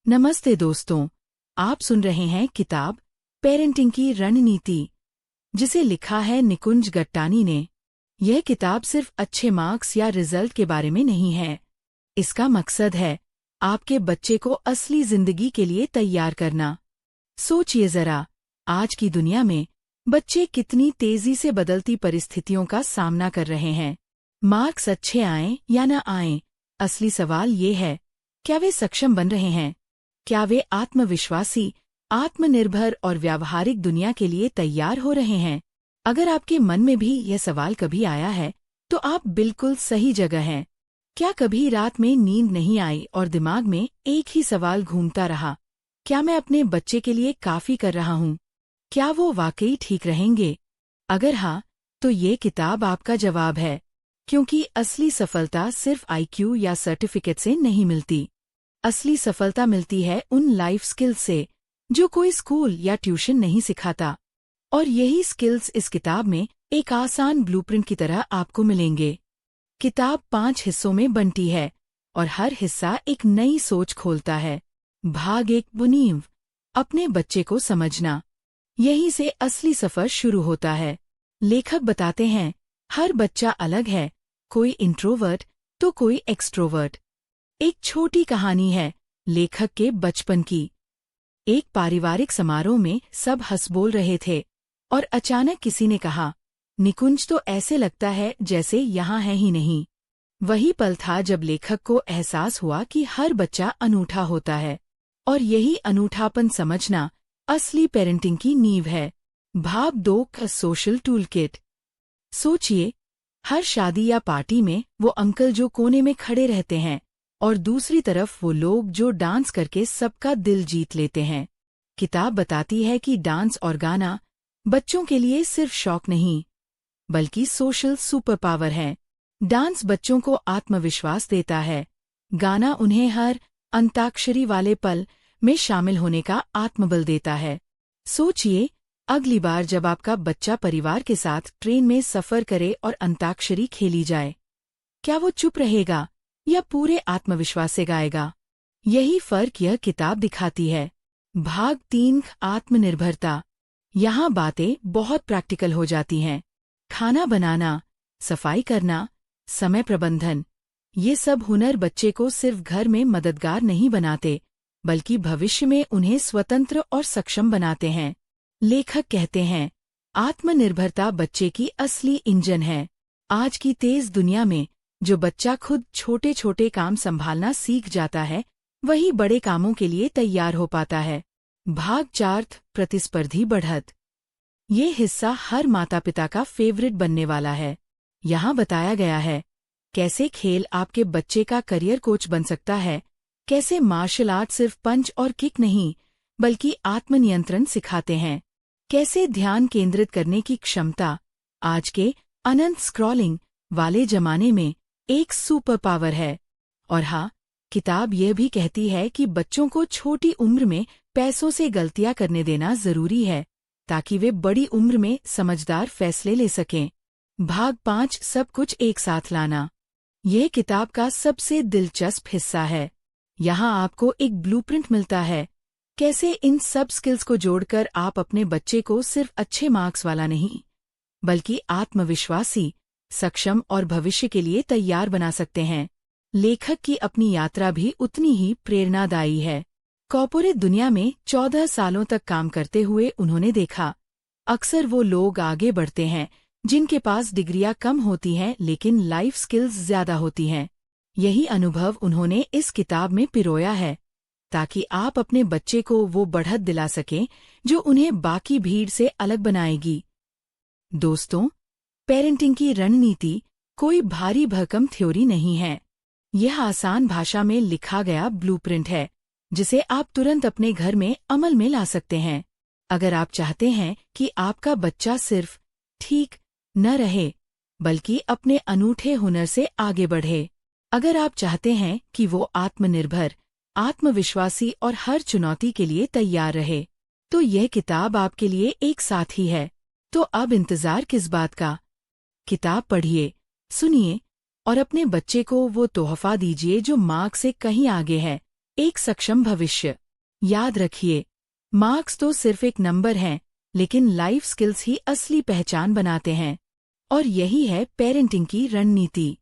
नमस्ते दोस्तों, आप सुन रहे हैं किताब पेरेंटिंग की रणनीति, जिसे लिखा है निकुंज गट्टानी ने। यह किताब सिर्फ अच्छे मार्क्स या रिजल्ट के बारे में नहीं है। इसका मकसद है आपके बच्चे को असली जिंदगी के लिए तैयार करना। सोचिए जरा, आज की दुनिया में बच्चे कितनी तेजी से बदलती परिस्थितियों का सामना कर रहे हैं। मार्क्स अच्छे आएं या न आएं, असली सवाल ये है, क्या वे सक्षम बन रहे हैं? क्या वे आत्मविश्वासी, आत्मनिर्भर और व्यावहारिक दुनिया के लिए तैयार हो रहे हैं? अगर आपके मन में भी यह सवाल कभी आया है, तो आप बिल्कुल सही जगह हैं। क्या कभी रात में नींद नहीं आई और दिमाग में एक ही सवाल घूमता रहा, क्या मैं अपने बच्चे के लिए काफी कर रहा हूँ? क्या वो वाकई ठीक रहेंगे? अगर हाँ, तो ये किताब आपका जवाब है, क्योंकि असली सफलता सिर्फ आईक्यू या सर्टिफिकेट से नहीं मिलती। असली सफलता मिलती है उन लाइफ स्किल्स से जो कोई स्कूल या ट्यूशन नहीं सिखाता। और यही स्किल्स इस किताब में एक आसान ब्लूप्रिंट की तरह आपको मिलेंगे। किताब 5 हिस्सों में बंटी है और हर हिस्सा एक नई सोच खोलता है। भाग 1, बुनीव, अपने बच्चे को समझना। यहीं से असली सफर शुरू होता है। लेखक बताते हैं, हर बच्चा अलग है, कोई इंट्रोवर्ट तो कोई एक्सट्रोवर्ट। एक छोटी कहानी है लेखक के बचपन की। एक पारिवारिक समारोह में सब हंस बोल रहे थे और अचानक किसी ने कहा, निकुंज तो ऐसे लगता है जैसे यहाँ है ही नहीं। वही पल था जब लेखक को एहसास हुआ कि हर बच्चा अनूठा होता है और यही अनूठापन समझना असली पेरेंटिंग की नींव है। भाग 2 का सोशल टूल किट। सोचिए, हर शादी या पार्टी में वो अंकल जो कोने में खड़े रहते हैं और दूसरी तरफ वो लोग जो डांस करके सबका दिल जीत लेते हैं। किताब बताती है कि डांस और गाना बच्चों के लिए सिर्फ शौक नहीं, बल्कि सोशल सुपर पावर है। डांस बच्चों को आत्मविश्वास देता है, गाना उन्हें हर अंताक्षरी वाले पल में शामिल होने का आत्मबल देता है। सोचिए, अगली बार जब आपका बच्चा परिवार के साथ ट्रेन में सफर करे और अंताक्षरी खेली जाए, क्या वो चुप रहेगा या पूरे आत्मविश्वास से गाएगा? यही फर्क यह किताब दिखाती है। भाग 3, आत्मनिर्भरता। यहाँ बातें बहुत प्रैक्टिकल हो जाती हैं। खाना बनाना, सफाई करना, समय प्रबंधन, ये सब हुनर बच्चे को सिर्फ घर में मददगार नहीं बनाते, बल्कि भविष्य में उन्हें स्वतंत्र और सक्षम बनाते हैं। लेखक कहते हैं, आत्मनिर्भरता बच्चे की असली इंजन है। आज की तेज दुनिया में जो बच्चा खुद छोटे छोटे काम संभालना सीख जाता है, वही बड़े कामों के लिए तैयार हो पाता है। भाग 4, प्रतिस्पर्धी बढ़त। ये हिस्सा हर माता पिता का फेवरेट बनने वाला है। यहाँ बताया गया है कैसे खेल आपके बच्चे का करियर कोच बन सकता है, कैसे मार्शल आर्ट सिर्फ पंच और किक नहीं, बल्कि आत्मनियंत्रण सिखाते हैं, कैसे ध्यान केंद्रित करने की क्षमता आज के अनंत स्क्रॉलिंग वाले जमाने में एक सुपर पावर है। और हाँ, किताब यह भी कहती है कि बच्चों को छोटी उम्र में पैसों से गलतियां करने देना जरूरी है, ताकि वे बड़ी उम्र में समझदार फैसले ले सकें। भाग 5, सब कुछ एक साथ लाना। यह किताब का सबसे दिलचस्प हिस्सा है। यहाँ आपको एक ब्लूप्रिंट मिलता है, कैसे इन सब स्किल्स को जोड़कर आप अपने बच्चे को सिर्फ अच्छे मार्क्स वाला नहीं, बल्कि आत्मविश्वासी, सक्षम और भविष्य के लिए तैयार बना सकते हैं। लेखक की अपनी यात्रा भी उतनी ही प्रेरणादायी है। कॉर्पोरेट दुनिया में 14 सालों तक काम करते हुए उन्होंने देखा, अक्सर वो लोग आगे बढ़ते हैं जिनके पास डिग्रियां कम होती हैं लेकिन लाइफ स्किल्स ज्यादा होती हैं। यही अनुभव उन्होंने इस किताब में पिरोया है, ताकि आप अपने बच्चे को वो बढ़त दिला सकें जो उन्हें बाकी भीड़ से अलग बनाएगी। दोस्तों, पेरेंटिंग की रणनीति कोई भारी भरकम थ्योरी नहीं है। यह आसान भाषा में लिखा गया ब्लूप्रिंट है, जिसे आप तुरंत अपने घर में अमल में ला सकते हैं। अगर आप चाहते हैं कि आपका बच्चा सिर्फ ठीक न रहे, बल्कि अपने अनूठे हुनर से आगे बढ़े, अगर आप चाहते हैं कि वो आत्मनिर्भर, आत्मविश्वासी और हर चुनौती के लिए तैयार रहे, तो यह किताब आपके लिए एक साथी है। तो अब इंतजार किस बात का? किताब पढ़िए, सुनिए और अपने बच्चे को वो तोहफा दीजिए जो मार्क्स से कहीं आगे है, एक सक्षम भविष्य। याद रखिए, मार्क्स तो सिर्फ एक नंबर हैं, लेकिन लाइफ स्किल्स ही असली पहचान बनाते हैं। और यही है पेरेंटिंग की रणनीति।